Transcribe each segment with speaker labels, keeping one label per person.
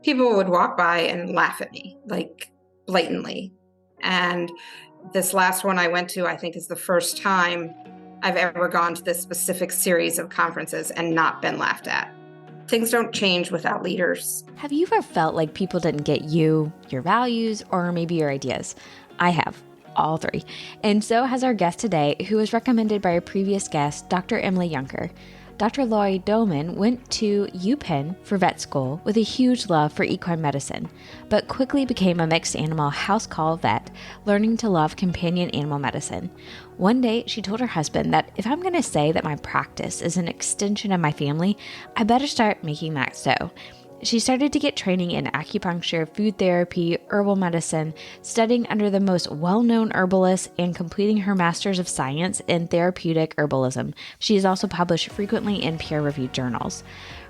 Speaker 1: people would walk by and laugh at me, like blatantly. And this last one I went to, I think, is the first time I've ever gone to this specific series of conferences and not been laughed at. Things don't change without leaders.
Speaker 2: Have you ever felt like people didn't get you, your values, or maybe your ideas? I have. All three. And so has our guest today, who was recommended by our previous guest, Dr. Emily Junker. Dr. Laurie Dohmen went to UPenn for vet school with a huge love for equine medicine, but quickly became a mixed animal house call vet, learning to love companion animal medicine. One day, she told her husband that if I'm going to say that my practice is an extension of my family, I better start making that so. She started to get training in acupuncture, food therapy, herbal medicine, studying under the most well-known herbalists, and completing her Master's of Science in Therapeutic Herbalism. She is also published frequently in peer-reviewed journals.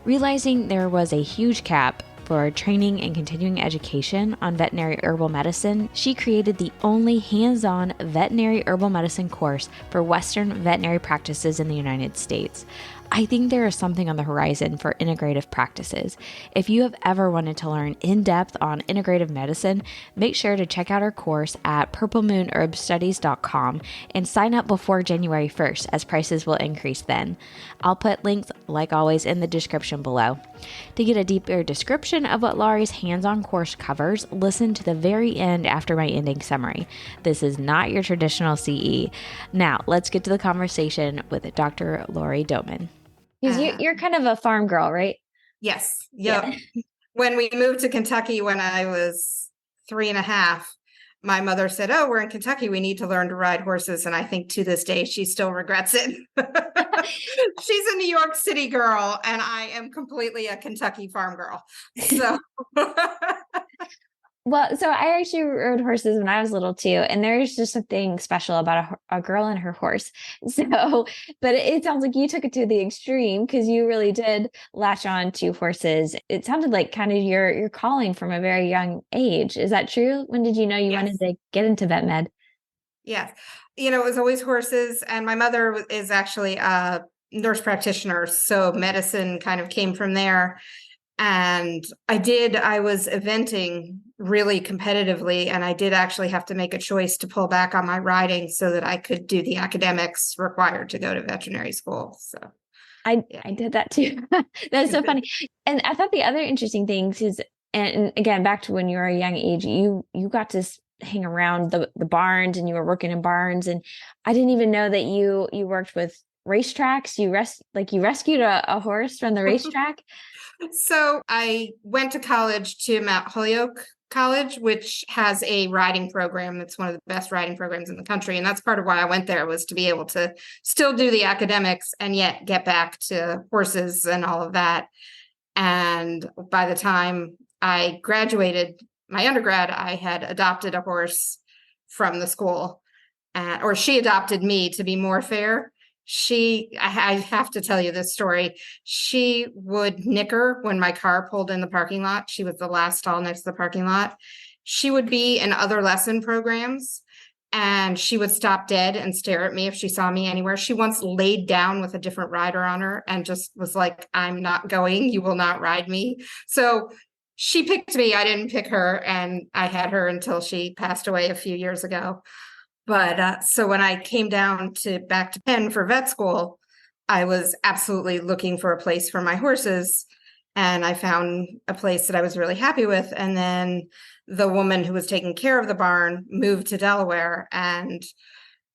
Speaker 2: Realizing there was a huge gap for training and continuing education on veterinary herbal medicine, she created the only hands-on veterinary herbal medicine course for Western veterinary practices in the United States. I think there is something on the horizon for integrative practices. If you have ever wanted to learn in depth on integrative medicine, make sure to check out our course at purplemoonherbstudies.com and sign up before January 1st, as prices will increase then. I'll put links, like always, in the description below. To get a deeper description of what Laurie's hands-on course covers, listen to the very end after my ending summary. This is not your traditional CE. Now, let's get to the conversation with Dr. Laurie Dohmen.
Speaker 3: Because you're kind of a farm girl, right?
Speaker 1: Yes. Yep. Yeah. When we moved to Kentucky when I was 3.5, my mother said, "Oh, we're in Kentucky. We need to learn to ride horses." And I think to this day, she still regrets it. She's a New York City girl, and I am completely a Kentucky farm girl. So.
Speaker 3: Well, so I actually rode horses when I was little too, and there's just something special about a girl and her horse. So, but it sounds like you took it to the extreme because you really did latch on to horses. It sounded like kind of your calling from a very young age. Is that true? When did you know you wanted to get into vet med?
Speaker 1: Yes. It was always horses, and my mother is actually a nurse practitioner, so medicine kind of came from there. And I was eventing really competitively, and I did actually have to make a choice to pull back on my riding so that I could do the academics required to go to veterinary school. So
Speaker 3: I did that too. That's so funny. And I thought the other interesting things is, and again, back to when you were a young age, you got to hang around the barns, and you were working in barns. And I didn't even know that you worked with racetracks. You rescued a horse from the racetrack.
Speaker 1: So I went to college, to Mount Holyoke College, which has a riding program. It's one of the best riding programs in the country. And that's part of why I went there, was to be able to still do the academics and yet get back to horses and all of that. And by the time I graduated my undergrad, I had adopted a horse from the school, or she adopted me, to be more fair. I have to tell you this story. She would nicker when my car pulled in the parking lot. She was the last stall next to the parking lot. She would be in other lesson programs, and she would stop dead and stare at me if she saw me anywhere. She once laid down with a different rider on her and just was like, "I'm not going. You will not ride me." So she picked me. I didn't pick her, and I had her until she passed away a few years ago. But so when I came down back to Penn for vet school, I was absolutely looking for a place for my horses, and I found a place that I was really happy with. And then the woman who was taking care of the barn moved to Delaware, and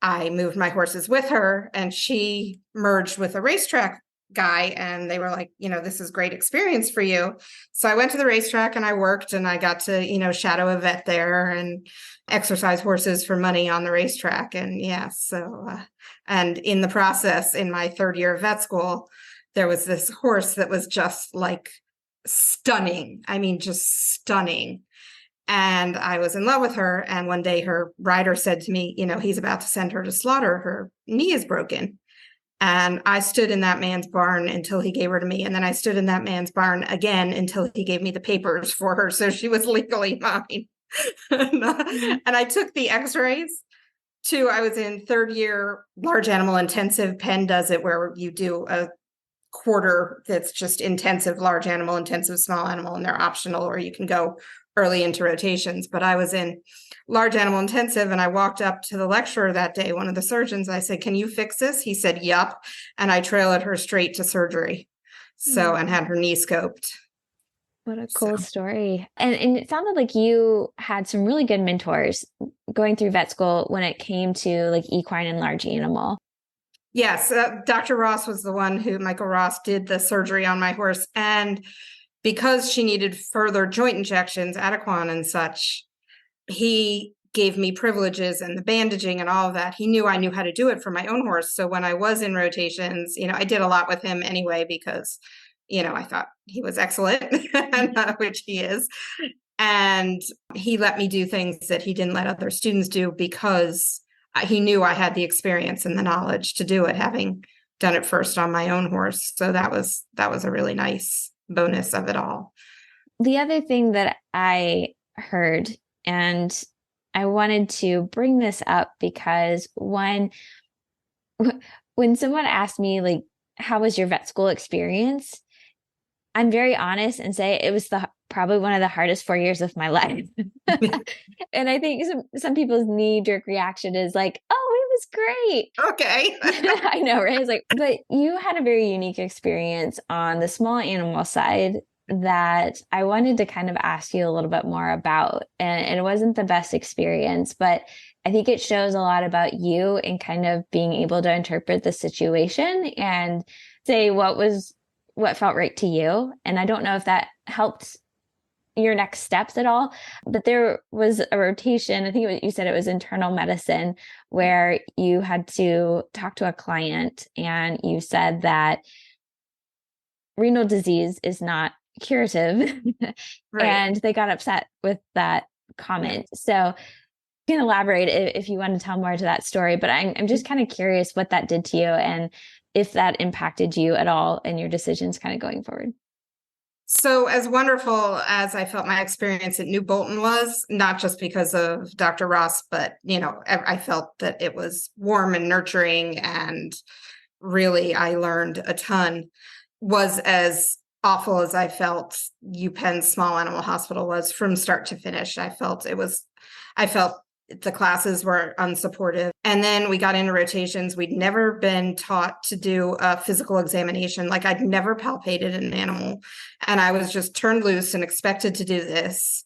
Speaker 1: I moved my horses with her, and she merged with a racetrack guy, and they were like, "This is great experience for you." So I went to the racetrack and I worked, and I got to, shadow a vet there and exercise horses for money on the racetrack. And and in the process, in my third year of vet school, there was this horse that was just like stunning. I mean, just stunning. And I was in love with her. And one day her rider said to me, "He's about to send her to slaughter. Her knee is broken." And I stood in that man's barn until he gave her to me. And then I stood in that man's barn again until he gave me the papers for her. So she was legally mine. And I took the x-rays I was in third year large animal intensive. Penn does it where you do a quarter that's just intensive, large animal, intensive, small animal, and they're optional, or you can go early into rotations. But I was in large animal intensive, and I walked up to the lecturer that day, one of the surgeons. I said, "Can you fix this?" He said, "Yup." And I trailed her straight to surgery. So, and had her knee scoped.
Speaker 3: What a cool story. And it sounded like you had some really good mentors going through vet school when it came to like equine and large animal.
Speaker 1: Yes, Dr. Ross was the one Michael Ross did the surgery on my horse. And because she needed further joint injections, Adequan and such, he gave me privileges and the bandaging and all of that. He knew I knew how to do it for my own horse. So when I was in rotations, I did a lot with him anyway, because I thought he was excellent, which he is. And he let me do things that he didn't let other students do because he knew I had the experience and the knowledge to do it, having done it first on my own horse. So that was a really nice bonus of it all.
Speaker 3: The other thing that I heard, and I wanted to bring this up because when someone asked me, like, how was your vet school experience? I'm very honest and say it was probably one of the hardest 4 years of my life. And I think some people's knee-jerk reaction is like, "Oh, it was great."
Speaker 1: Okay.
Speaker 3: I know, right? It's like, but you had a very unique experience on the small animal side that I wanted to kind of ask you a little bit more about. And it wasn't the best experience, but I think it shows a lot about you and kind of being able to interpret the situation and say what felt right to you. And I don't know if that helped your next steps at all, but there was a rotation. I think you said it was internal medicine, where you had to talk to a client and you said that renal disease is not curative.
Speaker 1: Right.
Speaker 3: And they got upset with that comment. So you can elaborate if you want to tell more to that story, but I'm just kind of curious what that did to you and if that impacted you at all in your decisions kind of going forward.
Speaker 1: So as wonderful as I felt my experience at New Bolton was, not just because of Dr. Ross, but, I felt that it was warm and nurturing, and really I learned a ton. Was as awful as I felt UPenn's Small Animal Hospital was from start to finish. I felt the classes were unsupportive. And then we got into rotations. We'd never been taught to do a physical examination. Like, I'd never palpated an animal, and I was just turned loose and expected to do this.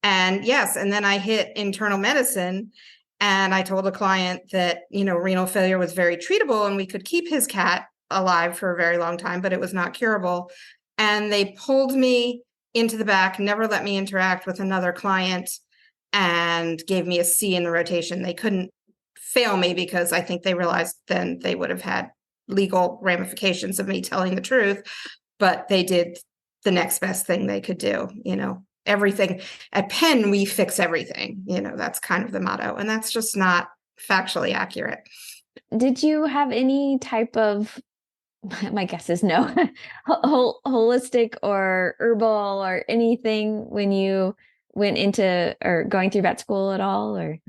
Speaker 1: And yes, and then I hit internal medicine, and I told a client that, renal failure was very treatable and we could keep his cat alive for a very long time, but it was not curable. And they pulled me into the back, never let me interact with another client, and gave me a C in the rotation. They couldn't fail me because I think they realized then they would have had legal ramifications of me telling the truth, but they did the next best thing they could do. Everything at Penn, we fix everything. That's kind of the motto, and that's just not factually accurate.
Speaker 3: Did you have any type of, my guess is no, holistic or herbal or anything when you went into or going through vet school at all? Or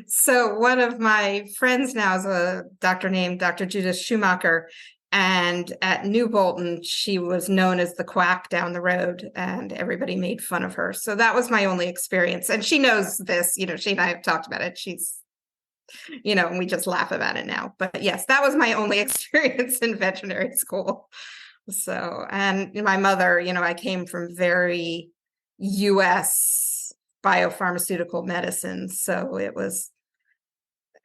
Speaker 1: So one of my friends now is a doctor named Dr. Judith Schumacher, and at New Bolton, she was known as the quack down the road, and everybody made fun of her. So that was my only experience, and she knows this. She and I have talked about it. She's, and we just laugh about it now. But yes, that was my only experience in veterinary school. So, and my mother, I came from very U.S. biopharmaceutical medicine. So it was,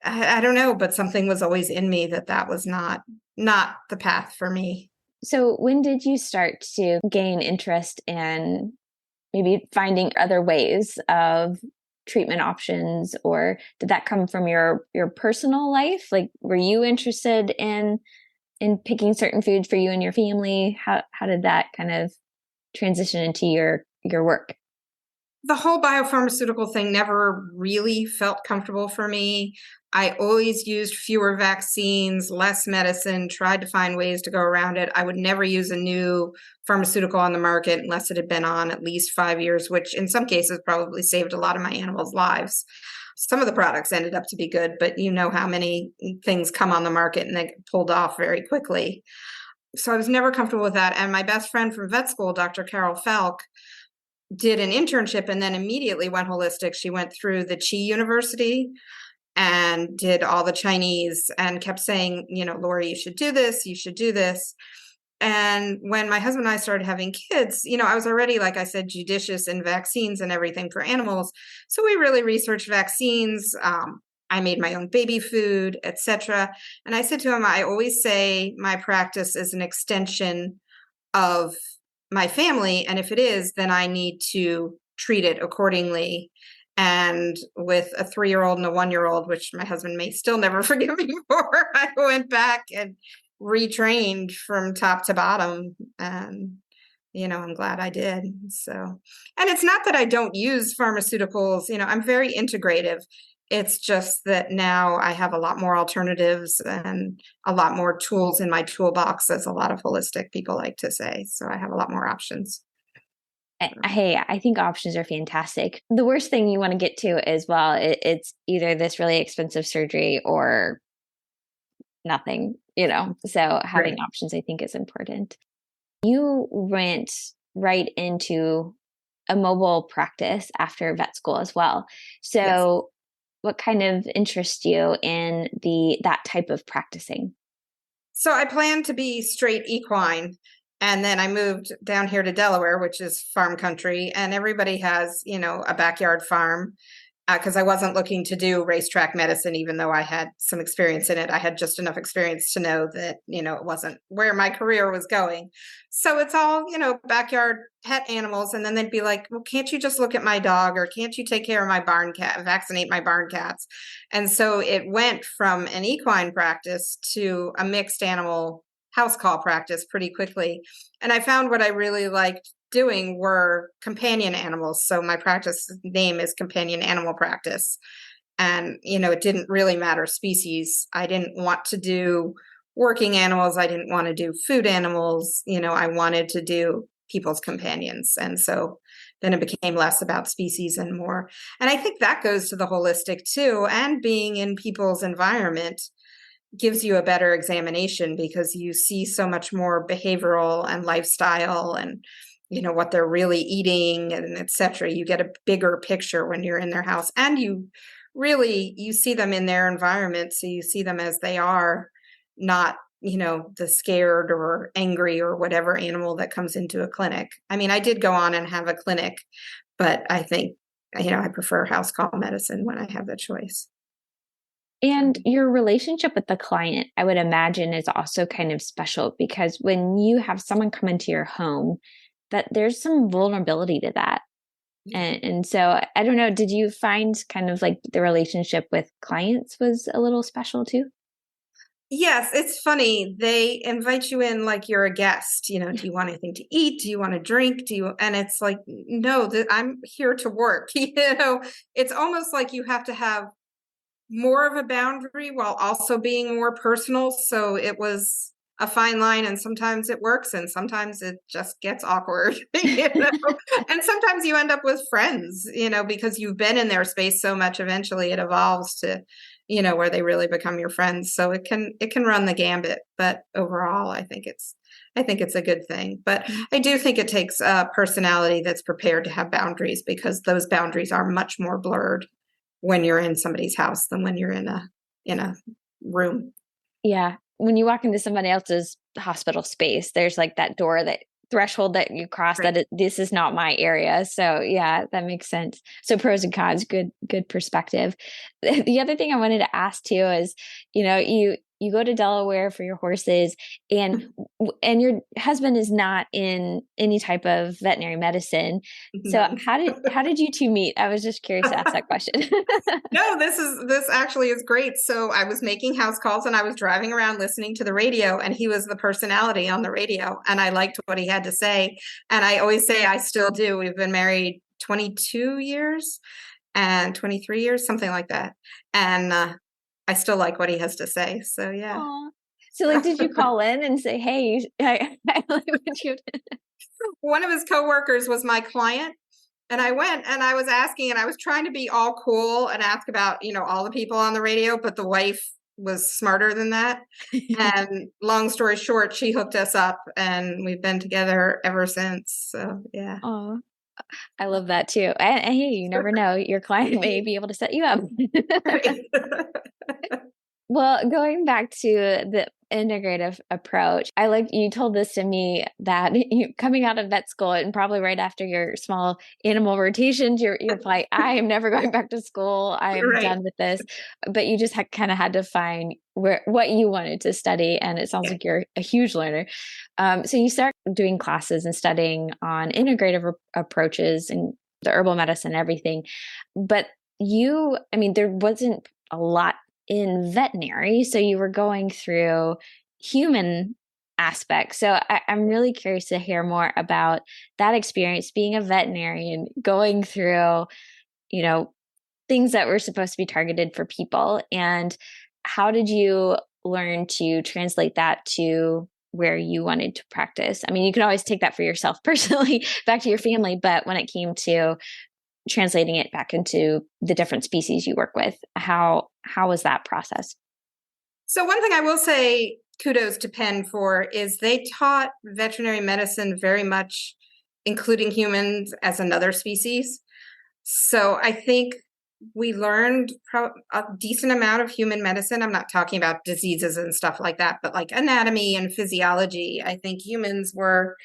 Speaker 1: I don't know, but something was always in me that was not the path for me.
Speaker 3: So when did you start to gain interest in maybe finding other ways of treatment options, or did that come from your personal life? Like, were you interested in picking certain foods for you and your family? How did that kind of transition into your work?
Speaker 1: The whole biopharmaceutical thing never really felt comfortable for me. I always used fewer vaccines, less medicine, tried to find ways to go around it. I would never use a new pharmaceutical on the market unless it had been on at least 5 years, which in some cases probably saved a lot of my animals' lives. Some of the products ended up to be good, but you know how many things come on the market and they get pulled off very quickly. so I was never comfortable with that. And my best friend from vet school, Dr. Carol Falk, did an internship and then immediately went holistic. She went through the Chi University and did all the Chinese and kept saying, Laurie, you should do this. You should do this. And when my husband and I started having kids, I was already, like I said, judicious in vaccines and everything for animals. So we really researched vaccines. I made my own baby food, etc. And I said to him, I always say my practice is an extension of my family. And if it is, then I need to treat it accordingly. And with a 3-year-old and a 1-year-old, which my husband may still never forgive me for, I went back and retrained from top to bottom. And, I'm glad I did. So, and it's not that I don't use pharmaceuticals, I'm very integrative. It's just that now I have a lot more alternatives and a lot more tools in my toolbox, as a lot of holistic people like to say. So I have a lot more options.
Speaker 3: Hey, I think options are fantastic. The worst thing you want to get to is, well, it's either this really expensive surgery or nothing, so having options, I think, is important. You went right into a mobile practice after vet school as well. So yes. What kind of interests you in that type of practicing?
Speaker 1: So I planned to be straight equine. And then I moved down here to Delaware, which is farm country, and everybody has, a backyard farm, because I wasn't looking to do racetrack medicine, even though I had some experience in it. I had just enough experience to know that, it wasn't where my career was going. So it's all, backyard pet animals. And then they'd be like, well, can't you just look at my dog, or can't you take care of my barn cat, vaccinate my barn cats? And so it went from an equine practice to a mixed animal house call practice pretty quickly. And I found what I really liked doing were companion animals. So my practice name is Companion Animal Practice. And, it didn't really matter species. I didn't want to do working animals. I didn't want to do food animals. I wanted to do people's companions. And so then it became less about species and more. And I think that goes to the holistic too. And being in people's environment gives you a better examination, because you see so much more behavioral and lifestyle and what they're really eating and etc. You get a bigger picture when you're in their house, and you see them in their environment. So you see them as they are, not, the scared or angry or whatever animal that comes into a clinic. I mean, I did go on and have a clinic, but I think, I prefer house call medicine when I have the choice.
Speaker 3: And your relationship with the client, I would imagine, is also kind of special, because when you have someone come into your home, that there's some vulnerability to that. And so I don't know, did you find kind of like the relationship with clients was a little special too?
Speaker 1: Yes, it's funny. They invite you in like you're a guest. Do you want anything to eat? Do you want to drink? And it's like, no, I'm here to work. It's almost like you have to have more of a boundary while also being more personal. So it was a fine line, and sometimes it works and sometimes it just gets awkward. And sometimes you end up with friends, because you've been in their space so much. Eventually it evolves to, where they really become your friends. So it can run the gambit, but overall I think it's a good thing. But I do think it takes a personality that's prepared to have boundaries, because those boundaries are much more blurred when you're in somebody's house than when you're in a room.
Speaker 3: Yeah. When you walk into somebody else's hospital space, there's like that threshold that you cross, right, that this is not my area. So yeah, that makes sense. So pros and cons, good perspective. The other thing I wanted to ask too is, you go to Delaware for your horses, and your husband is not in any type of veterinary medicine. So how did you two meet? I was just curious to ask that question.
Speaker 1: No, this actually is great. So I was making house calls and I was driving around listening to the radio, and he was the personality on the radio, and I liked what he had to say. And I always say, I still do. We've been married 22 years and 23 years, something like that. And I still like what he has to say. So yeah.
Speaker 3: Aww. So like, did you call in and say, hey, I like what you did?
Speaker 1: One of his coworkers was my client, and I went and I was asking, and I was trying to be all cool and ask about, all the people on the radio, but the wife was smarter than that. And long story short, she hooked us up and we've been together ever since. So yeah.
Speaker 3: Oh, I love that too. And hey, you never know, your client may be able to set you up. Well, going back to the integrative approach, I like you told this to me that coming out of vet school and probably right after your small animal rotations, you're like, I am never going back to school. I am
Speaker 1: Right.
Speaker 3: done with this. But you just kind of had to find what you wanted to study, and it sounds like you're a huge learner. So you start doing classes and studying on integrative approaches and the herbal medicine and everything. But there wasn't a lot in veterinary, so you were going through human aspects. So I'm really curious to hear more about that experience being a veterinarian, going through, things that were supposed to be targeted for people, and how did you learn to translate that to where you wanted to practice? I mean, you can always take that for yourself personally back to your family, but when it came to translating it back into the different species you work with, how was that process?
Speaker 1: So one thing I will say kudos to Penn for is they taught veterinary medicine very much including humans as another species. So I think we learned a decent amount of human medicine. I'm not talking about diseases and stuff like that, but like anatomy and physiology. I think humans were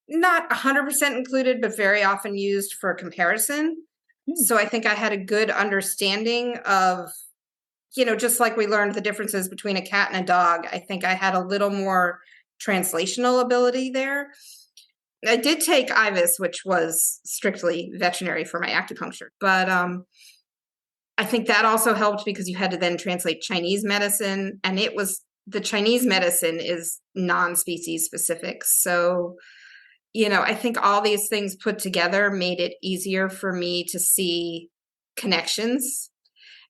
Speaker 1: not 100% included, but very often used for comparison. So I think I had a good understanding of, just like we learned the differences between a cat and a dog, I think I had a little more translational ability there. I did take IVIS, which was strictly veterinary for my acupuncture, but I think that also helped because you had to then translate Chinese medicine, and the Chinese medicine is non-species specific. So I think all these things put together made it easier for me to see connections.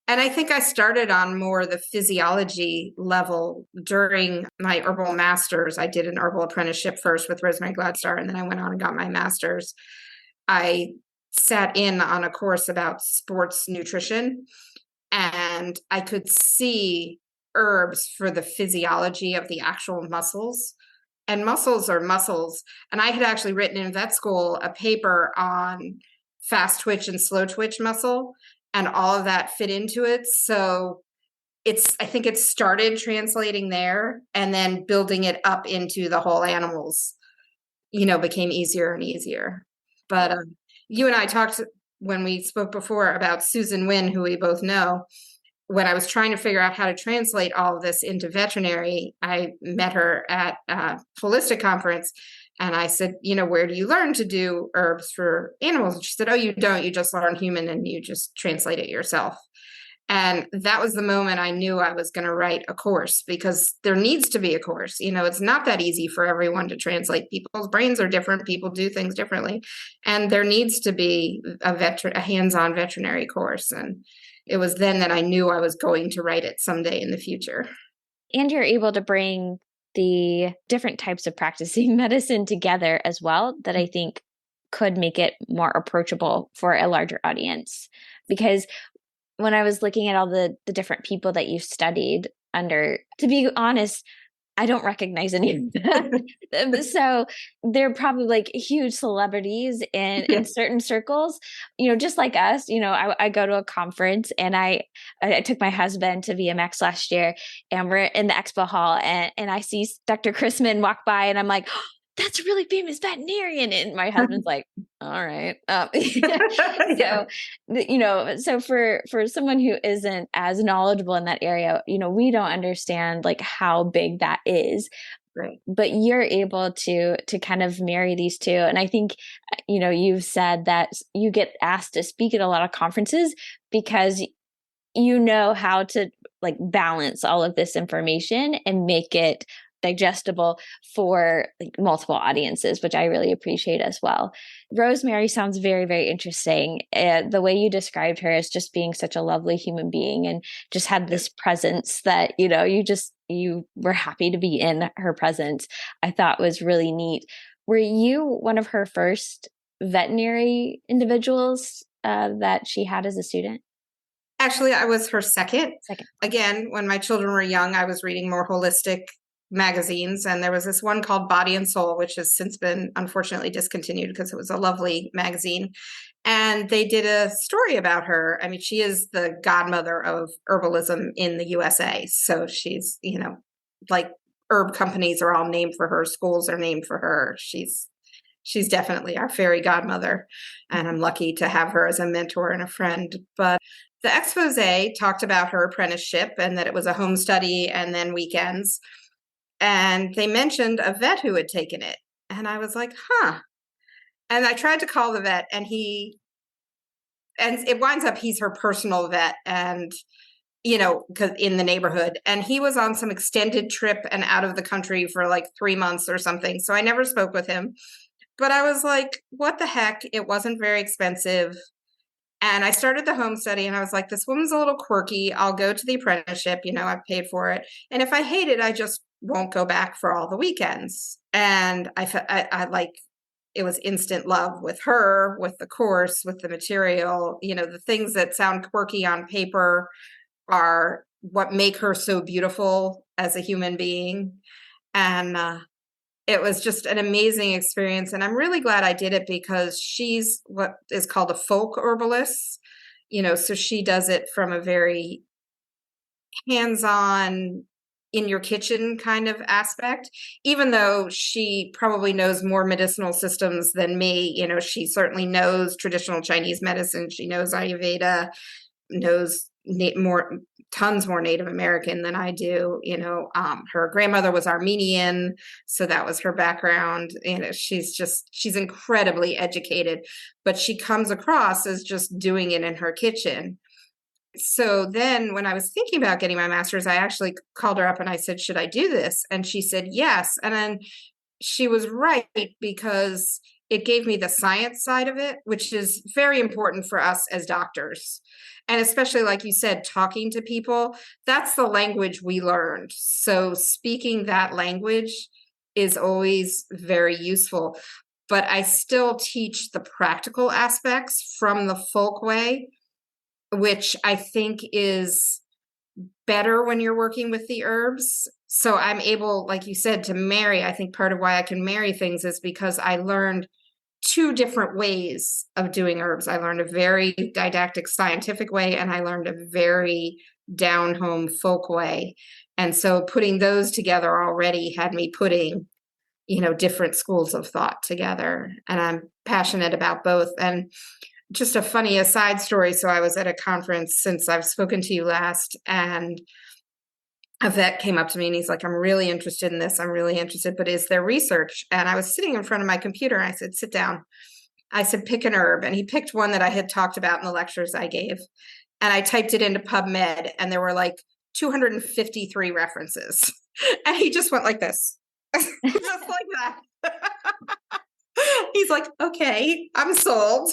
Speaker 1: And I think I started on more the physiology level during my herbal masters. I did an herbal apprenticeship first with Rosemary Gladstar, and then I went on and got my master's. I sat in on a course about sports nutrition, and I could see herbs for the physiology of the actual muscles. And muscles are muscles. And I had actually written in vet school a paper on fast twitch and slow twitch muscle, and all of that fit into it. So I think it started translating there, and then building it up into the whole animals, became easier and easier. But you and I talked when we spoke before about Susan Wynn, who we both know. When I was trying to figure out how to translate all of this into veterinary, I met her at a holistic conference, and I said, where do you learn to do herbs for animals? And she said, oh, you don't, you just learn human and you just translate it yourself. And that was the moment I knew I was going to write a course, because there needs to be a course. It's not that easy for everyone to translate. People's brains are different. People do things differently. And there needs to be a hands-on veterinary course. And it was then that I knew I was going to write it someday in the future.
Speaker 3: And you're able to bring the different types of practicing medicine together as well, that I think could make it more approachable for a larger audience. Because when I was looking at all the different people that you've studied under, to be honest, I don't recognize any of them. So they're probably like huge celebrities in certain circles, just like us. I go to a conference, and I took my husband to VMX last year, and we're in the expo hall, and I see Dr. Chrisman walk by, and I'm like, oh, that's a really famous veterinarian. And my husband's like, all right. So for someone who isn't as knowledgeable in that area, we don't understand like how big that is.
Speaker 1: Right.
Speaker 3: But you're able to kind of marry these two. And I think, you've said that you get asked to speak at a lot of conferences because you know how to like balance all of this information and make it digestible for like multiple audiences, which I really appreciate as well. Rosemary sounds very, very interesting. The way you described her as just being such a lovely human being, and just had this presence that, you were happy to be in her presence, I thought was really neat. Were you one of her first veterinary individuals that she had as a student?
Speaker 1: Actually, I was her second.
Speaker 3: Second.
Speaker 1: Again, when my children were young, I was reading more holistic magazines, and there was this one called Body and Soul, which has since been unfortunately discontinued because it was a lovely magazine. And they did a story about her. I mean, she is the godmother of herbalism in the USA. So she's, like herb companies are all named for her, schools are named for her. She's definitely our fairy godmother, and I'm lucky to have her as a mentor and a friend. But the expose talked about her apprenticeship and that it was a home study and then weekends. And they mentioned a vet who had taken it. And I was like, huh. And I tried to call the vet, and it winds up he's her personal vet, and because in the neighborhood, and he was on some extended trip and out of the country for like 3 months or something. So I never spoke with him. But I was like, what the heck? It wasn't very expensive. And I started the home study, and I was like, this woman's a little quirky. I'll go to the apprenticeship. I've paid for it. And if I hate it, I just won't go back for all the weekends. And I like, it was instant love with her, with the course, with the material. The things that sound quirky on paper are what make her so beautiful as a human being. And it was just an amazing experience. And I'm really glad I did it, because she's what is called a folk herbalist, so she does it from a very hands-on, in your kitchen kind of aspect, even though she probably knows more medicinal systems than me. She certainly knows traditional Chinese medicine. She knows Ayurveda, knows tons more Native American than I do. Her grandmother was Armenian, so that was her background. She's incredibly educated, but she comes across as just doing it in her kitchen. So then when I was thinking about getting my master's, I actually called her up and I said, should I do this? And she said, yes. And then she was right, because it gave me the science side of it, which is very important for us as doctors. And especially, like you said, talking to people, that's the language we learned. So speaking that language is always very useful. But I still teach the practical aspects from the folk way, which I think is better when you're working with the herbs. So I'm able, like you said, to marry. I think part of why I can marry things is because I learned 2 different ways of doing herbs. I learned a very didactic scientific way, and I learned a very down-home folk way. And so putting those together already had me putting, different schools of thought together. And I'm passionate about both. And just a funny aside story. So I was at a conference since I've spoken to you last, and a vet came up to me and he's like, I'm really interested in this. I'm really interested, but is there research? And I was sitting in front of my computer, and I said, sit down. I said, pick an herb. And he picked one that I had talked about in the lectures I gave. And I typed it into PubMed, and there were like 253 references. And he just went like this, just like that. He's like, okay, I'm sold.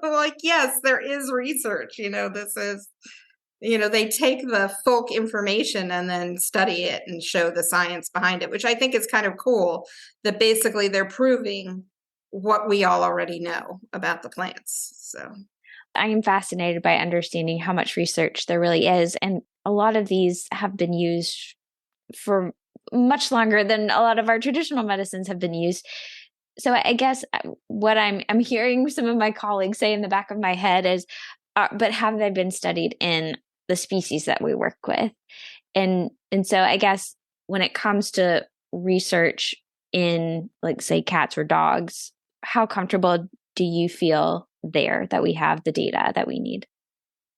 Speaker 1: Like, yes, there is research. This is, they take the folk information and then study it and show the science behind it, which I think is kind of cool, that basically they're proving what we all already know about the plants. So
Speaker 3: I am fascinated by understanding how much research there really is. And a lot of these have been used for much longer than a lot of our traditional medicines have been used. So I guess what I'm hearing some of my colleagues say in the back of my head is, but have they been studied in the species that we work with? And so I guess when it comes to research in, like, say, cats or dogs, how comfortable do you feel there that we have the data that we need?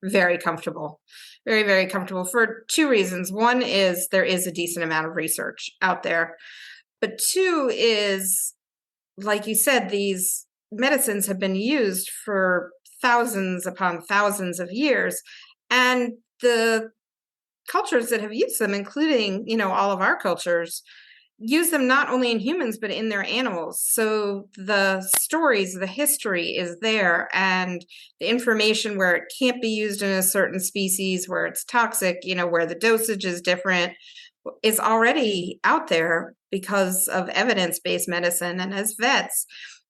Speaker 1: Very comfortable. Very, very comfortable for 2 reasons. One is there is a decent amount of research out there. But 2 is, like you said, these medicines have been used for thousands upon thousands of years. And the cultures that have used them, including, all of our cultures, use them not only in humans, but in their animals. So the stories, the history is there, and the information where it can't be used in a certain species, where it's toxic, where the dosage is different, is already out there because of evidence-based medicine. And as vets,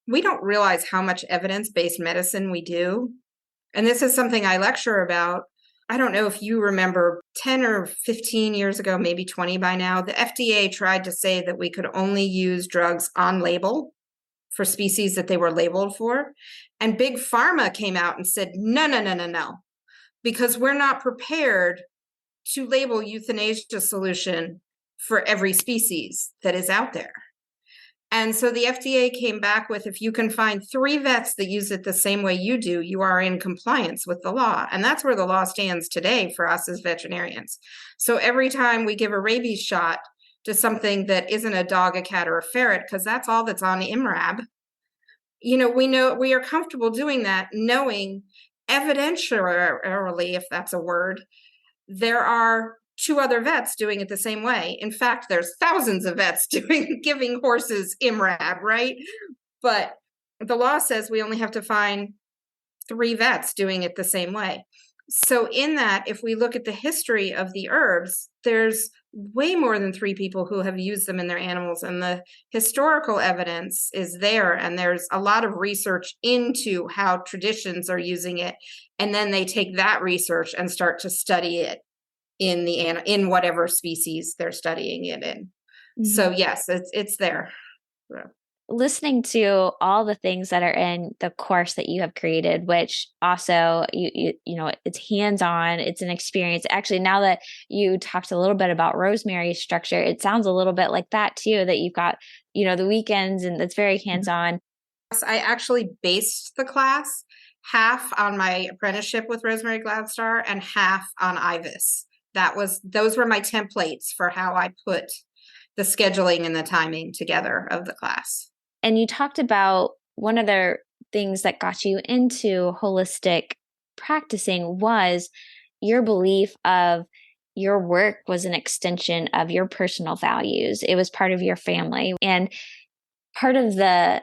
Speaker 1: we don't realize how much evidence-based medicine we do. And this is something I lecture about. I don't know if you remember 10 or 15 years ago, maybe 20 by now, the FDA tried to say that we could only use drugs on label for species that they were labeled for. And Big Pharma came out and said, no, no, no, no, no, because we're not prepared to label euthanasia solution for every species that is out there. And so the FDA came back with, if you can find 3 vets that use it the same way you do, you are in compliance with the law. And that's where the law stands today for us as veterinarians. So every time we give a rabies shot to something that isn't a dog, a cat, or a ferret, because that's all that's on IMRAB, we know we are comfortable doing that, knowing evidentially, if that's a word, there are 2 other vets doing it the same way. In fact, there's thousands of vets giving horses IMRAB, right? But the law says we only have to find 3 vets doing it the same way. So in that, if we look at the history of the herbs, there's way more than 3 people who have used them in their animals, and the historical evidence is there, and there's a lot of research into how traditions are using it, and then they take that research and start to study it in whatever species they're studying it in. Mm-hmm. So yes, it's there. Yeah.
Speaker 3: Listening to all the things that are in the course that you have created, which also you know, it's hands-on, it's an experience. Actually, now that you talked a little bit about Rosemary's structure, it sounds a little bit like that too, that you've got, the weekends, and that's very hands-on.
Speaker 1: I actually based the class half on my apprenticeship with Rosemary Gladstar and half on IVIS. Those were my templates for how I put the scheduling and the timing together of the class.
Speaker 3: And you talked about one of the things that got you into holistic practicing was your belief of your work was an extension of your personal values. It was part of your family. And part of the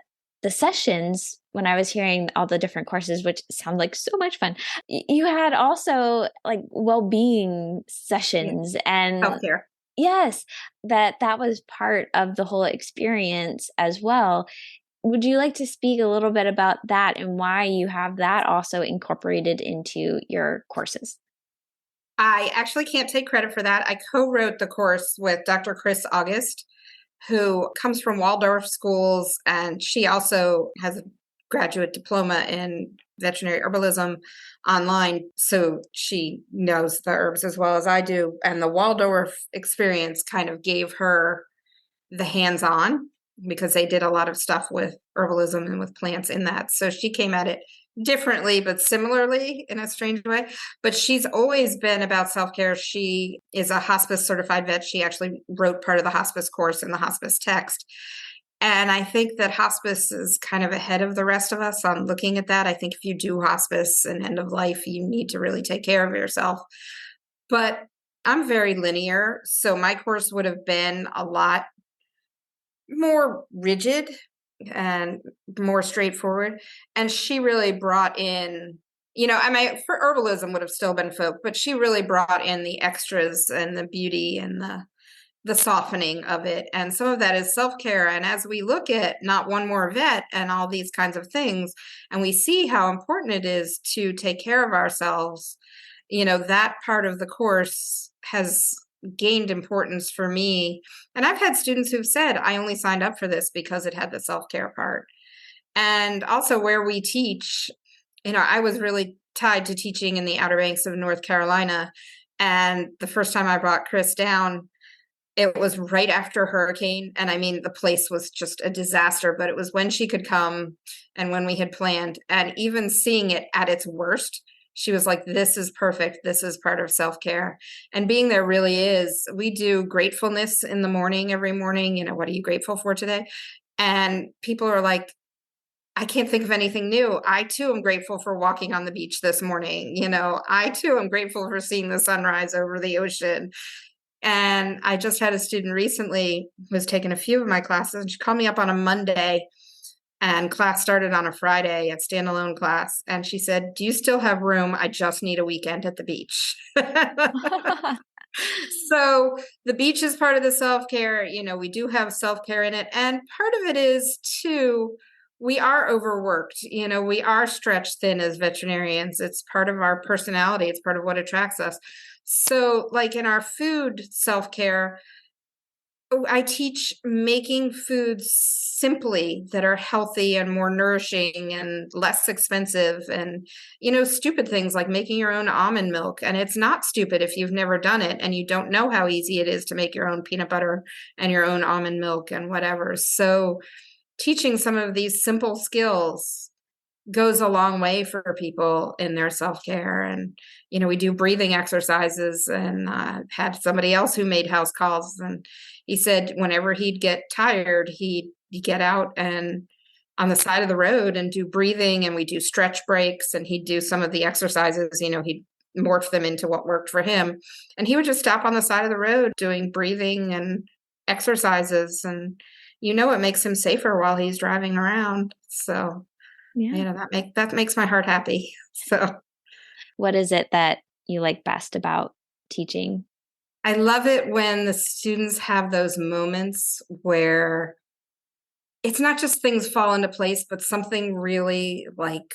Speaker 3: sessions, when I was hearing all the different courses, which sound like so much fun, you had also like well-being sessions and
Speaker 1: healthcare.
Speaker 3: Yes, that was part of the whole experience as well. Would you like to speak a little bit about that and why you have that also incorporated into your courses?
Speaker 1: I actually can't take credit for that. I co-wrote the course with Dr. Chris August, who comes from Waldorf schools, and she also has a graduate diploma in veterinary herbalism online. So she knows the herbs as well as I do. And the Waldorf experience kind of gave her the hands-on, because they did a lot of stuff with herbalism and with plants in that. So she came at it differently, but similarly in a strange way. But she's always been about self-care. She is a hospice certified vet. She actually wrote part of the hospice course in the hospice text. And I think that hospice is kind of ahead of the rest of us on looking at that. I think if you do hospice and end of life, you need to really take care of yourself. But I'm very linear. So my course would have been a lot more rigid and more straightforward. And she really brought in, for herbalism would have still been folk, but she really brought in the extras and the beauty and the softening of it. And some of that is self-care. And as we look at Not One More Vet and all these kinds of things, and we see how important it is to take care of ourselves, that part of the course has gained importance for me. And I've had students who've said, I only signed up for this because it had the self-care part. And also where we teach, I was really tied to teaching in the Outer Banks of North Carolina. And the first time I brought Chris down, it was right after hurricane. And I mean, the place was just a disaster, but it was when she could come and when we had planned. And even seeing it at its worst, she was like, this is perfect. This is part of self-care. And being there really is. We do gratefulness in the morning, every morning. What are you grateful for today? And people are like, I can't think of anything new. I too am grateful for walking on the beach this morning. I too am grateful for seeing the sunrise over the ocean. And I just had a student recently who was taking a few of my classes, and she called me up on a Monday, and class started on a Friday, a standalone class. And she said, do you still have room? I just need a weekend at the beach. So the beach is part of the self-care. We do have self-care in it. And part of it is too, we are overworked. We are stretched thin as veterinarians. It's part of our personality. It's part of what attracts us. So like in our food self-care, I teach making foods simply that are healthy and more nourishing and less expensive, and, stupid things like making your own almond milk. And it's not stupid if you've never done it and you don't know how easy it is to make your own peanut butter and your own almond milk and whatever. So teaching some of these simple skills goes a long way for people in their self-care. And, we do breathing exercises, and had somebody else who made house calls, and he said whenever he'd get tired, he'd get out and on the side of the road and do breathing, and we do stretch breaks, and he'd do some of the exercises, he'd morph them into what worked for him. And he would just stop on the side of the road doing breathing and exercises, and it makes him safer while he's driving around. So that makes my heart happy. So
Speaker 3: what is it that you like best about teaching?
Speaker 1: I love it when the students have those moments where it's not just things fall into place, but something really like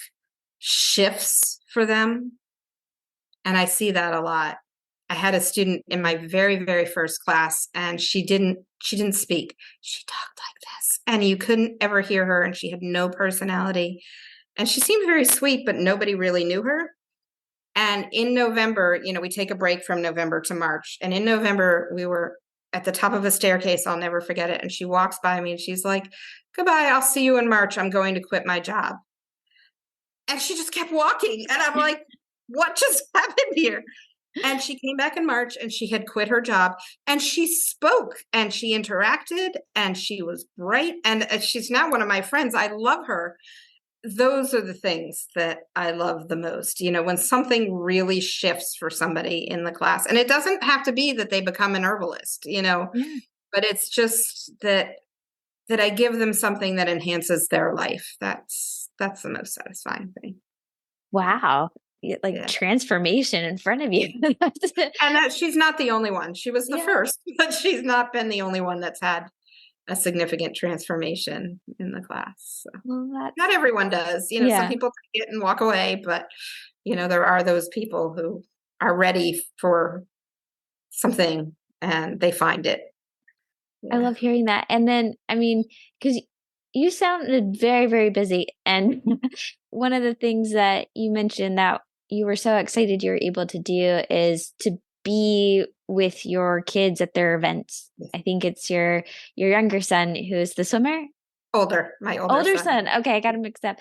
Speaker 1: shifts for them. And I see that a lot. I had a student in my very, very first class, and she didn't speak. She talked like this, and you couldn't ever hear her, and she had no personality. And she seemed very sweet, but nobody really knew her. And in November, we take a break from November to March. And in November, we were at the top of a staircase. I'll never forget it. And she walks by me and she's like, "Goodbye, I'll see you in March. I'm going to quit my job." And she just kept walking. And I'm like, what just happened here? And she came back in March, and she had quit her job, and she spoke and she interacted, and she was bright. And she's now one of my friends. I love her. Those are the things that I love the most, when something really shifts for somebody in the class. And it doesn't have to be that they become an herbalist, but it's just that I give them something that enhances their life. That's the most satisfying thing.
Speaker 3: Wow. Transformation in front of you.
Speaker 1: And she's not the only one. She was the first, but she's not been the only one that's had a significant transformation in the class. So. Well, not everyone does. Some people take it and walk away, but there are those people who are ready for something and they find it.
Speaker 3: I love hearing that. And then, because you sounded very, very busy. And one of the things that you mentioned that you were so excited you were able to do is to be with your kids at their events. I think it's your younger son who's the swimmer.
Speaker 1: My older
Speaker 3: son. Okay, I got him mixed up.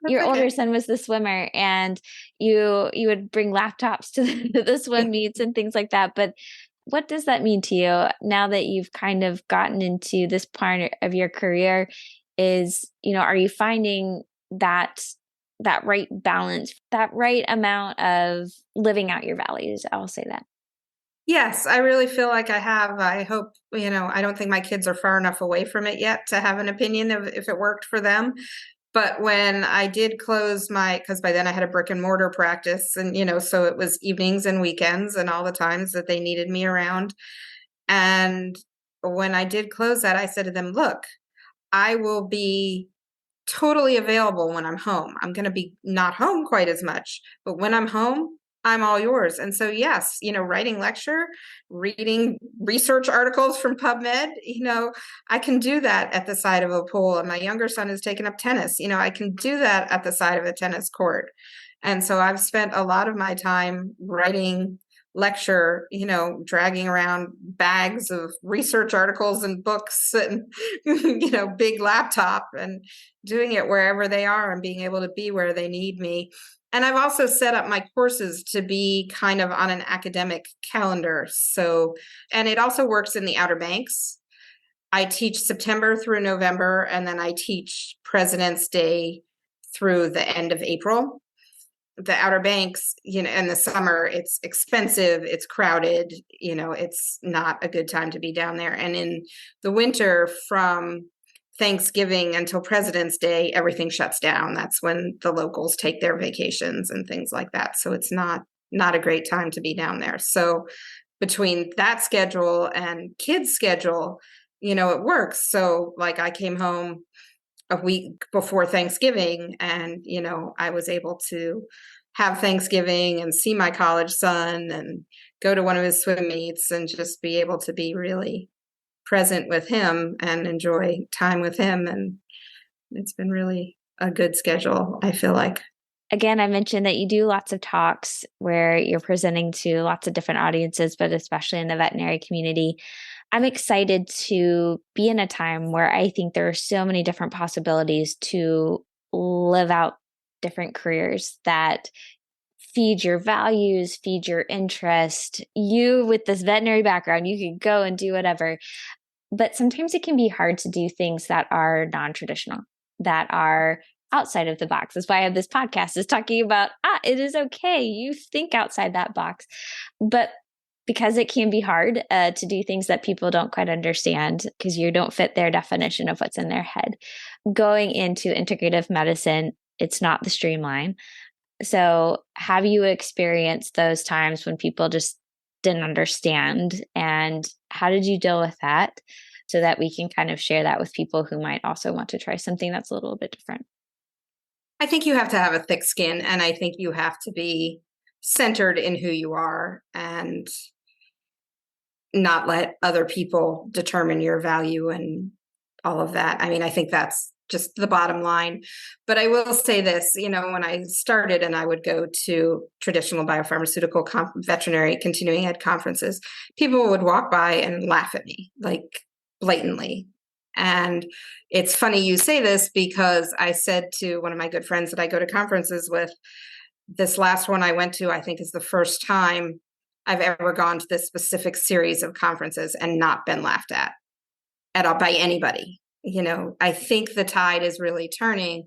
Speaker 3: Your older son was the swimmer, and you would bring laptops to the swim meets and things like that. But what does that mean to you now that you've kind of gotten into this part of your career? Are you finding that right balance, that right amount of living out your values? I'll say that.
Speaker 1: Yes, I really feel like I have. I hope, I don't think my kids are far enough away from it yet to have an opinion of if it worked for them. But when I did close because by then I had a brick and mortar practice, and, so it was evenings and weekends and all the times that they needed me around. And when I did close that, I said to them, look, I will be totally available when I'm home. I'm going to be not home quite as much, but when I'm home, I'm all yours. And so, yes, writing lecture, reading research articles from PubMed, I can do that at the side of a pool. And my younger son has taken up tennis. I can do that at the side of a tennis court. And so I've spent a lot of my time writing lecture, dragging around bags of research articles and books and, big laptop, and doing it wherever they are and being able to be where they need me. And I've also set up my courses to be kind of on an academic calendar. So, and it also works in the Outer Banks. I teach September through November, and then I teach President's Day through the end of April. The Outer Banks, in the summer, it's expensive, it's crowded, it's not a good time to be down there. And in the winter, from Thanksgiving until President's Day, everything shuts down. That's when the locals take their vacations and things like that. So it's not a great time to be down there. So between that schedule and kids' schedule, it works. So like I came home a week before Thanksgiving. And, I was able to have Thanksgiving and see my college son and go to one of his swim meets and just be able to be really present with him and enjoy time with him. And it's been really a good schedule, I feel like.
Speaker 3: Again, I mentioned that you do lots of talks where you're presenting to lots of different audiences, but especially in the veterinary community. I'm excited to be in a time where I think there are so many different possibilities to live out different careers that feed your values, feed your interest. You, with this veterinary background, you can go and do whatever. But sometimes it can be hard to do things that are non-traditional, that are outside of the box. That's why I have this podcast, is talking about, it is okay. You think outside that box. But because it can be hard to do things that people don't quite understand because you don't fit their definition of what's in their head. Going into integrative medicine, it's not the streamline. So have you experienced those times when people just didn't understand? And how did you deal with that so that we can kind of share that with people who might also want to try something that's a little bit different?
Speaker 1: I think you have to have a thick skin, and I think you have to be centered in who you are and not let other people determine your value and all of that. I mean, I think that's just the bottom line. But I will say this, when I started and I would go to traditional biopharmaceutical veterinary continuing ed conferences, people would walk by and laugh at me, like blatantly. And it's funny you say this because I said to one of my good friends that I go to conferences with, this last one I went to, I think is the first time I've ever gone to this specific series of conferences and not been laughed at all by anybody. I think the tide is really turning,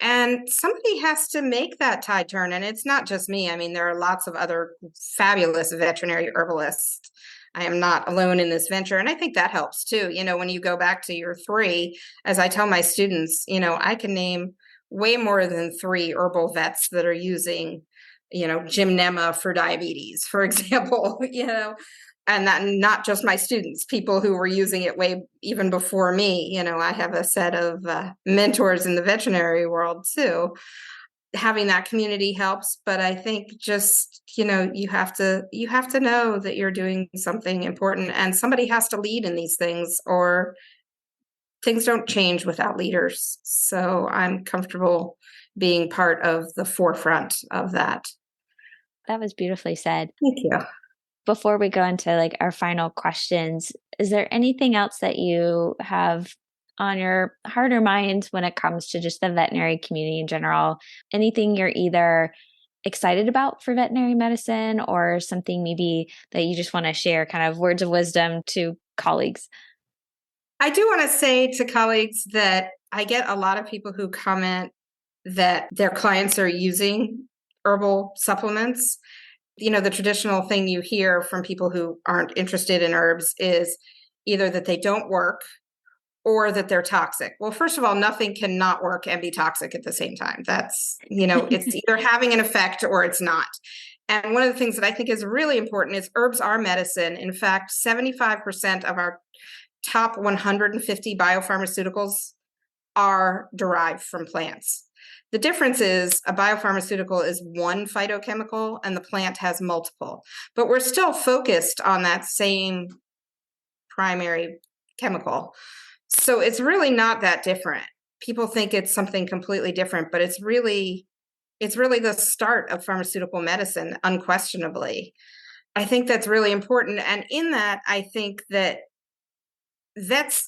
Speaker 1: and somebody has to make that tide turn. And it's not just me. I mean, there are lots of other fabulous veterinary herbalists. I am not alone in this venture. And I think that helps too. When you go back to your 3, as I tell my students, I can name way more than 3 herbal vets that are using, Gymnema for diabetes, for example, and that not just my students, people who were using it way even before me. I have a set of mentors in the veterinary world too. Having that community helps, but I think just, you have to know that you're doing something important, and somebody has to lead in these things, or things don't change without leaders. So I'm comfortable being part of the forefront of that.
Speaker 3: That was beautifully said.
Speaker 1: Thank you.
Speaker 3: Before we go into our final questions, is there anything else that you have on your heart or mind when it comes to just the veterinary community in general? Anything you're either excited about for veterinary medicine or something maybe that you just want to share, kind of words of wisdom to colleagues?
Speaker 1: I do want to say to colleagues that I get a lot of people who comment that their clients are using herbal supplements. The traditional thing you hear from people who aren't interested in herbs is either that they don't work or that they're toxic. Well, first of all, nothing can not work and be toxic at the same time. That's, it's either having an effect or it's not. And one of the things that I think is really important is herbs are medicine. In fact, 75% of our top 150 biopharmaceuticals are derived from plants. The difference is a biopharmaceutical is one phytochemical and the plant has multiple, but we're still focused on that same primary chemical. So it's really not that different. People think it's something completely different, but it's really the start of pharmaceutical medicine, unquestionably. I think that's really important. And in that, I think that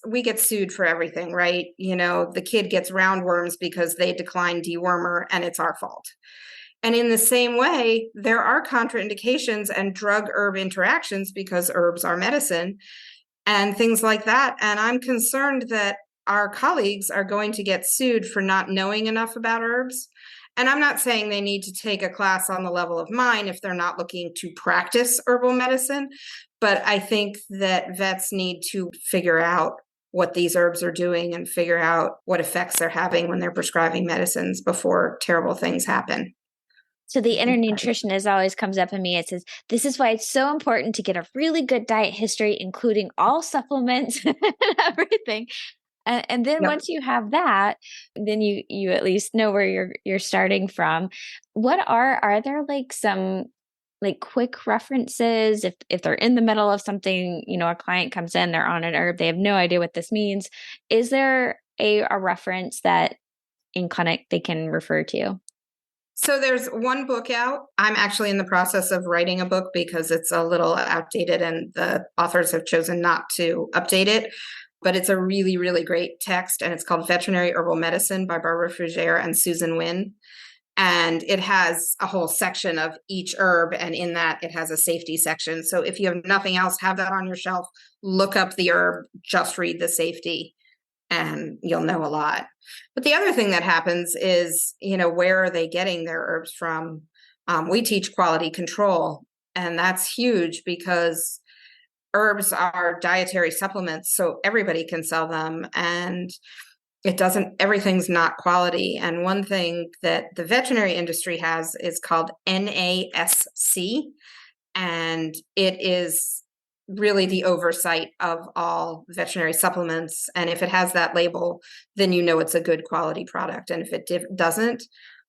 Speaker 1: we get sued for everything, right? The kid gets roundworms because they declined dewormer and it's our fault. And in the same way, there are contraindications and drug-herb interactions because herbs are medicine and things like that. And I'm concerned that our colleagues are going to get sued for not knowing enough about herbs. And I'm not saying they need to take a class on the level of mine if they're not looking to practice herbal medicine. But I think that vets need to figure out what these herbs are doing and figure out what effects they're having when they're prescribing medicines before terrible things happen.
Speaker 3: So the inner nutritionist always comes up in me. It says, this is why it's so important to get a really good diet history, including all supplements and everything. And then
Speaker 1: Yep.
Speaker 3: once you have that, then you at least know where you're starting from. What are there like some like quick references if they're in the middle of something, a client comes in, they're on an herb, they have no idea what this means. Is there a reference that in clinic they can refer to?
Speaker 1: So there's one book out. I'm actually in the process of writing a book because it's a little outdated and the authors have chosen not to update it. But it's a really, really great text, and it's called Veterinary Herbal Medicine by Barbara Frugere and Susan Wynn. And it has a whole section of each herb, and in that it has a safety section. So if you have nothing else, have that on your shelf, look up the herb, just read the safety, and you'll know a lot. But the other thing that happens is, where are they getting their herbs from? We teach quality control, and that's huge because herbs are dietary supplements, so everybody can sell them, and everything's not quality. And one thing that the veterinary industry has is called NASC, and it is really the oversight of all veterinary supplements. And if it has that label, then it's a good quality product. And if it doesn't,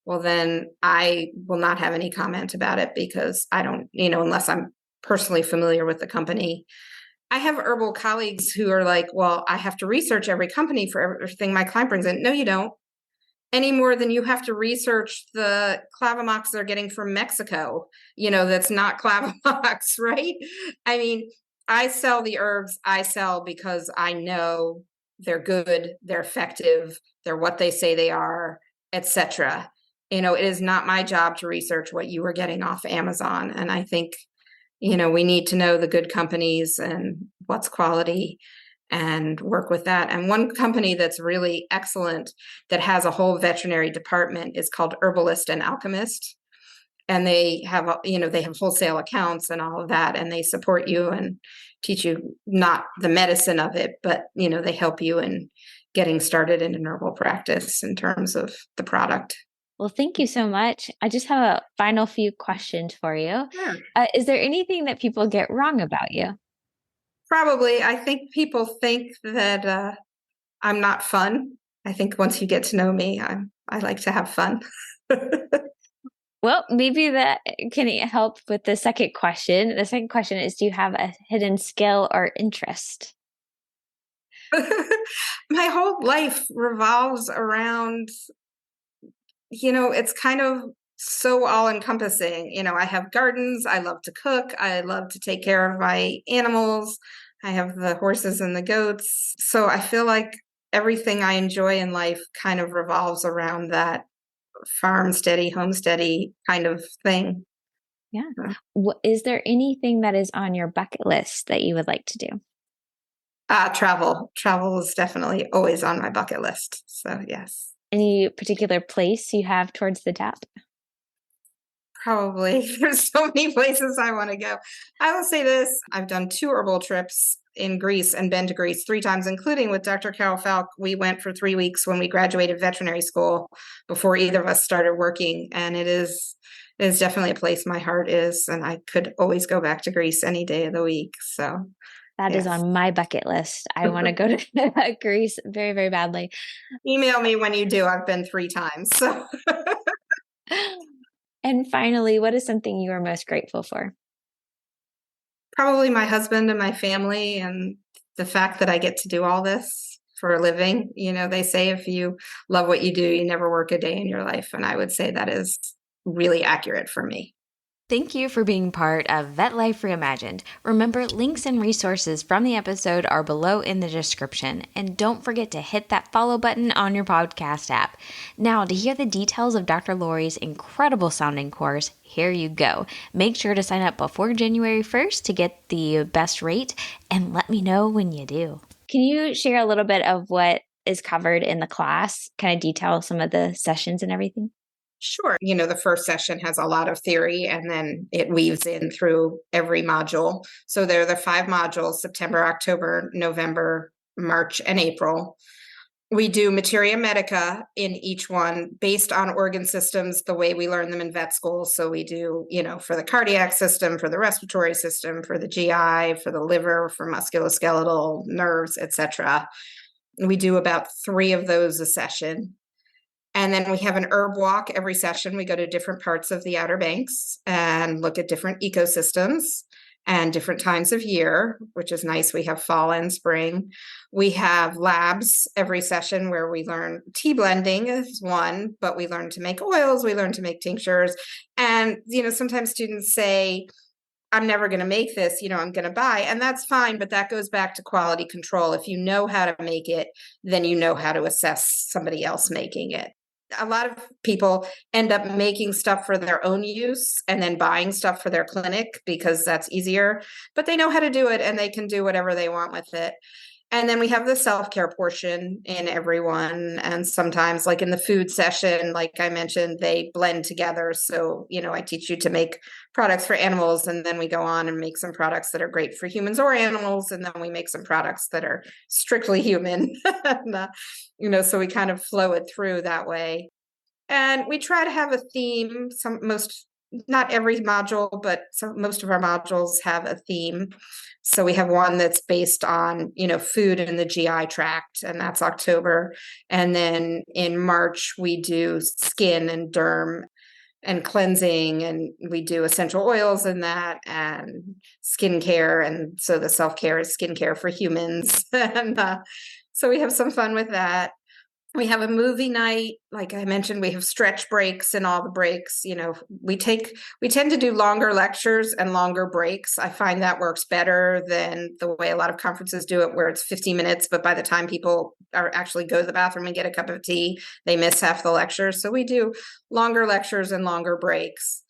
Speaker 1: well, then I will not have any comment about it because I don't, unless I'm personally familiar with the company. I have herbal colleagues who are like, well, I have to research every company for everything my client brings in. No, you don't. Any more than you have to research the Clavamox they're getting from Mexico, that's not Clavamox, right? I mean, I sell the herbs I sell because I know they're good, they're effective, they're what they say they are, etc. It is not my job to research what you are getting off Amazon. And I think, we need to know the good companies and what's quality and work with that. And one company that's really excellent that has a whole veterinary department is called Herbalist and Alchemist. And they have, they have wholesale accounts and all of that, and they support you and teach you not the medicine of it, but, they help you in getting started in an herbal practice in terms of the product.
Speaker 3: Well, thank you so much. I just have a final few questions for you.
Speaker 1: Sure.
Speaker 3: Is there anything that people get wrong about you?
Speaker 1: Probably. I think people think that I'm not fun. I think once you get to know me, I like to have fun.
Speaker 3: Well, maybe that can help with the second question. The second question is, do you have a hidden skill or interest?
Speaker 1: My whole life revolves around, it's kind of so all encompassing. I have gardens. I love to cook. I love to take care of my animals. I have the horses and the goats. So I feel like everything I enjoy in life kind of revolves around that farmsteady, homesteady kind of thing.
Speaker 3: Yeah. Is there anything that is on your bucket list that you would like to do?
Speaker 1: Travel. Travel is definitely always on my bucket list. So yes.
Speaker 3: Any particular place you have towards the top?
Speaker 1: Probably. There's so many places I want to go. I will say this. I've done 2 herbal trips in Greece and been to Greece 3 times, including with Dr. Carol Falk. We went for 3 weeks when we graduated veterinary school before either of us started working. And it is definitely a place my heart is. And I could always go back to Greece any day of the week. So
Speaker 3: that is on my bucket list. I want to go to Greece very, very badly.
Speaker 1: Email me when you do. I've been 3 times. So.
Speaker 3: And finally, what is something you are most grateful for?
Speaker 1: Probably my husband and my family, and the fact that I get to do all this for a living. They say if you love what you do, you never work a day in your life. And I would say that is really accurate for me.
Speaker 2: Thank you for being part of Vet Life Reimagined. Remember, links and resources from the episode are below in the description. And don't forget to hit that follow button on your podcast app. Now, to hear the details of Dr. Laurie's incredible sounding course, here you go. Make sure to sign up before January 1st to get the best rate, and let me know when you do.
Speaker 3: Can you share a little bit of what is covered in the class? Kind of detail some of the sessions and everything?
Speaker 1: Sure. The first session has a lot of theory, and then it weaves in through every module. So there are the 5 modules: September, October, November, March, and April. We do materia medica in each one based on organ systems, the way we learn them in vet school. So we do, for the cardiac system, for the respiratory system, for the GI, for the liver, for musculoskeletal, nerves, etc. We do about 3 of those a session. And then we have an herb walk every session. We go to different parts of the Outer Banks and look at different ecosystems and different times of year, which is nice. We have fall and spring. We have labs every session where we learn tea blending is one, but we learn to make oils, we learn to make tinctures. And, sometimes students say, I'm never going to make this, I'm going to buy, and that's fine. But that goes back to quality control. If you know how to make it, then you know how to assess somebody else making it. A lot of people end up making stuff for their own use and then buying stuff for their clinic because that's easier, but they know how to do it and they can do whatever they want with it. And then we have the self-care portion in everyone. And sometimes, like in the food session, like I mentioned, they blend together. So, I teach you to make products for animals, and then we go on and make some products that are great for humans or animals. And then we make some products that are strictly human. And, so we kind of flow it through that way. And we try to have a theme. Not every module, but most of our modules have a theme. So we have one that's based on, food in the GI tract, and that's October. And then in March, we do skin and derm and cleansing, and we do essential oils in that and skincare. And so the self-care is skincare for humans. And so we have some fun with that. We have a movie night. Like I mentioned, we have stretch breaks in all the breaks. We tend to do longer lectures and longer breaks. I find that works better than the way a lot of conferences do it, where it's 15 minutes, but by the time people are actually go to the bathroom and get a cup of tea, they miss half the lecture. So we do longer lectures and longer breaks.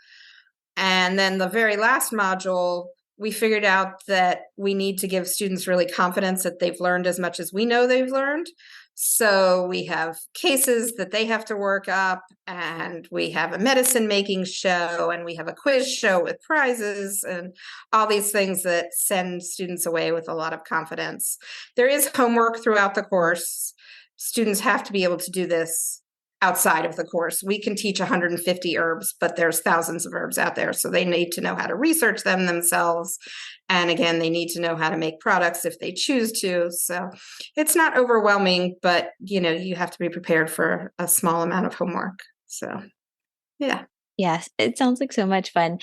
Speaker 1: And then the very last module, we figured out that we need to give students really confidence that they've learned as much as we know they've learned. So we have cases that they have to work up, and we have a medicine making show, and we have a quiz show with prizes and all these things that send students away with a lot of confidence. There is homework throughout the course. Students have to be able to do this outside of the course. We can teach 150 herbs, but there's thousands of herbs out there. So they need to know how to research them themselves. And again, they need to know how to make products if they choose to. So it's not overwhelming, but you have to be prepared for a small amount of homework. So, yeah.
Speaker 3: Yes, it sounds like so much fun.